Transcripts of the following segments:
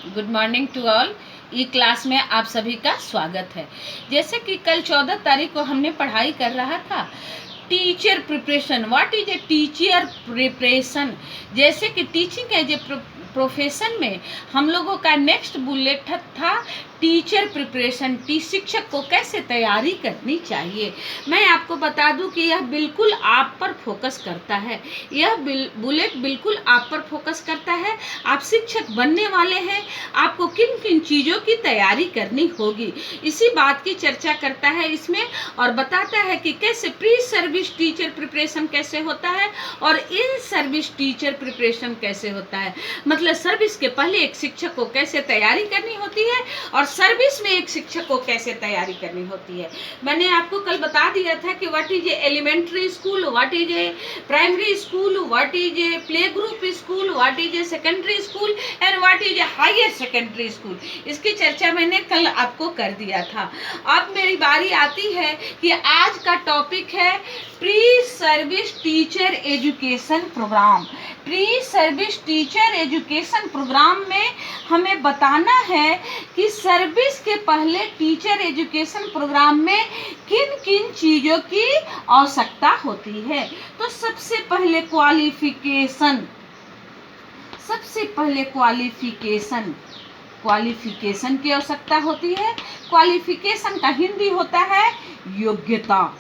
Good morning to all. ई class में आप सभी का स्वागत है। जैसे कि कल 14 तारीख को हमने पढ़ाई कर रहा था teacher preparation. What is a teacher preparation. जैसे कि टीचिंग एज ए प्रोफेशन में हम लोगों का नेक्स्ट बुलेट था टीचर प्रिपरेशन। शिक्षक को कैसे तैयारी करनी चाहिए। मैं आपको बता दूं कि यह बिल्कुल आप पर फोकस करता है। यह बुलेट बिल्कुल आप पर फोकस करता है। आप शिक्षक बनने वाले हैं, आपको किन किन चीज़ों की तैयारी करनी होगी, इसी बात की चर्चा करता है इसमें, और बताता है कि कैसे प्री सर्विस टीचर प्रिपरेशन कैसे होता है और इन सर्विस टीचर प्रिपरेशन कैसे होता है। मतलब सर्विस के पहले एक शिक्षक को कैसे तैयारी करनी होती है और सर्विस में एक शिक्षक को कैसे तैयारी करनी होती है। मैंने आपको कल बता दिया था कि what is a elementary school, what is a primary school, what is a play group school, what is a secondary school and what is a higher secondary school. इसकी चर्चा मैंने कल आपको कर दिया था। अब मेरी बारी आती है कि आज का टॉपिक है pre service teacher education program. Pre service teacher education program में हमें बताना है कि सर्विस के पहले टीचर एजुकेशन प्रोग्राम में किन किन चीज़ों की आवश्यकता होती है। तो सबसे पहले क्वालिफिकेशन की आवश्यकता होती है। क्वालिफिकेशन का हिंदी होता है योग्यता।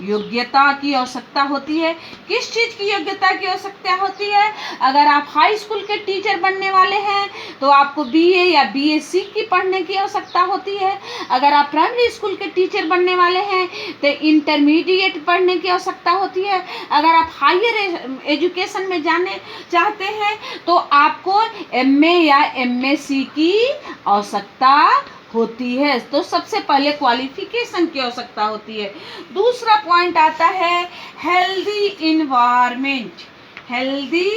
योग्यता की आवश्यकता होती है। किस चीज़ की योग्यता की आवश्यकता होती है। अगर आप हाई स्कूल के टीचर बनने वाले हैं तो आपको बीए या बीएससी की पढ़ने की आवश्यकता होती है। अगर आप प्राइमरी स्कूल के टीचर बनने वाले हैं तो इंटरमीडिएट पढ़ने की आवश्यकता होती है। अगर आप हायर एजुकेशन में जाने चाहते हैं तो आपको एमए या एमएससी की आवश्यकता होती है। तो सबसे पहले क्वालिफिकेशन की आवश्यकता होती है। दूसरा पॉइंट आता है हेल्दी इन्वायरमेंट। हेल्दी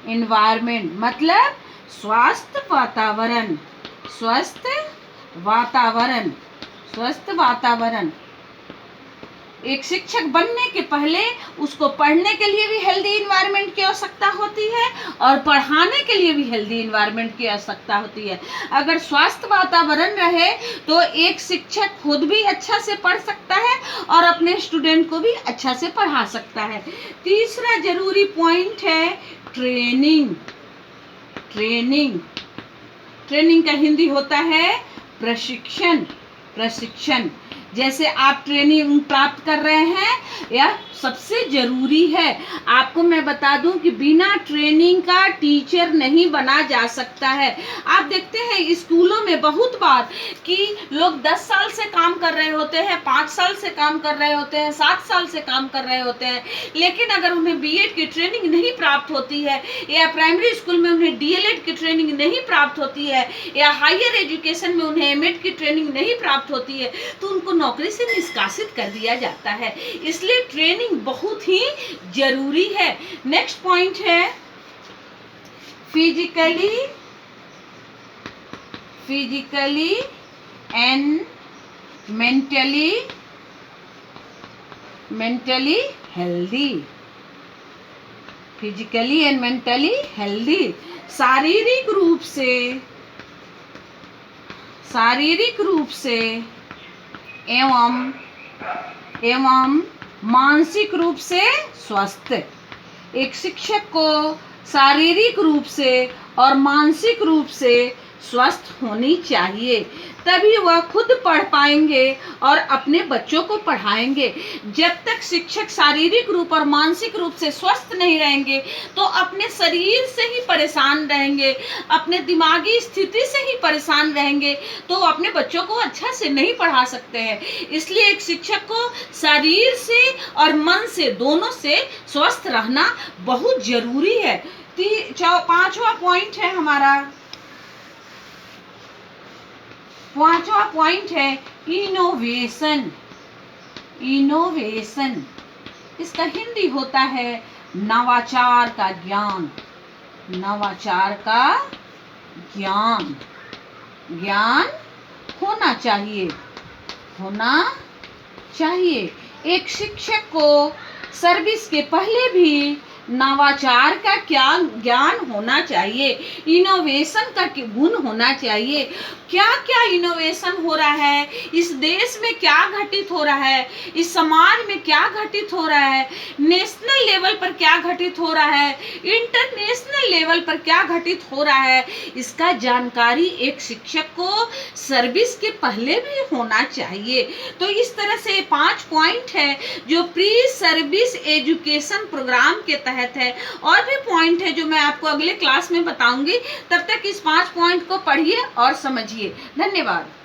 इन्वायरमेंट मतलब स्वस्थ वातावरण। एक शिक्षक बनने के पहले उसको पढ़ने के लिए भी हेल्दी इन्वायरमेंट की आवश्यकता होती है और पढ़ाने के लिए भी हेल्दी इन्वायरमेंट की आवश्यकता होती है। अगर स्वास्थ्य वातावरण रहे तो एक शिक्षक खुद भी अच्छा से पढ़ सकता है और अपने स्टूडेंट को भी अच्छा से पढ़ा सकता है। तीसरा जरूरी पॉइंट है ट्रेनिंग का हिंदी होता है प्रशिक्षण। जैसे आप ट्रेनिंग प्राप्त कर रहे हैं, यह सबसे जरूरी है। आपको मैं बता दूं कि बिना ट्रेनिंग का टीचर नहीं बना जा सकता है। आप देखते हैं स्कूलों में बहुत बार कि लोग 10 साल से काम कर रहे होते हैं, 5 साल से काम कर रहे होते हैं, 7 साल से काम कर रहे होते हैं, लेकिन अगर उन्हें बीएड की ट्रेनिंग नहीं प्राप्त होती है या प्राइमरी स्कूल में उन्हें डीएलएड की ट्रेनिंग नहीं प्राप्त होती है या हायर एजुकेशन में उन्हें एमएड की ट्रेनिंग नहीं प्राप्त होती है तो उनको नौकरी से निष्कासित कर दिया जाता है। इसलिए ट्रेनिंग बहुत ही जरूरी है। नेक्स्ट पॉइंट है फिजिकली एंड मेंटली हेल्दी। शारीरिक रूप से एवं मानसिक रूप से स्वस्थ। एक शिक्षक को शारीरिक रूप से और मानसिक रूप से स्वस्थ होनी चाहिए, तभी वह खुद पढ़ पाएंगे और अपने बच्चों को पढ़ाएंगे। जब तक शिक्षक शारीरिक रूप और मानसिक रूप से स्वस्थ नहीं रहेंगे तो अपने शरीर से ही परेशान रहेंगे, अपने दिमागी स्थिति से ही परेशान रहेंगे, तो अपने बच्चों को अच्छा से नहीं पढ़ा सकते हैं। इसलिए एक शिक्षक को शरीर से और मन से दोनों से स्वस्थ रहना बहुत जरूरी है। पांचवा पॉइंट है इनोवेशन। इसका हिंदी होता है नवाचार का ज्ञान होना चाहिए। एक शिक्षक को सर्विस के पहले भी नवाचार का क्या ज्ञान होना चाहिए, इनोवेशन का गुण होना चाहिए। क्या क्या इनोवेशन हो रहा है, इस देश में क्या घटित हो रहा है, इस समाज में क्या घटित हो रहा है, नेशनल लेवल पर क्या घटित हो रहा है, इंटरनेशनल लेवल पर क्या घटित हो रहा है, इसका जानकारी एक शिक्षक को सर्विस के पहले भी होना चाहिए। तो इस तरह से 5 पॉइंट है जो प्री सर्विस एजुकेशन प्रोग्राम के तहत है। और भी पॉइंट है जो मैं आपको अगले क्लास में बताऊंगी। तब तक इस 5 पॉइंट को पढ़िए और समझिए। धन्यवाद।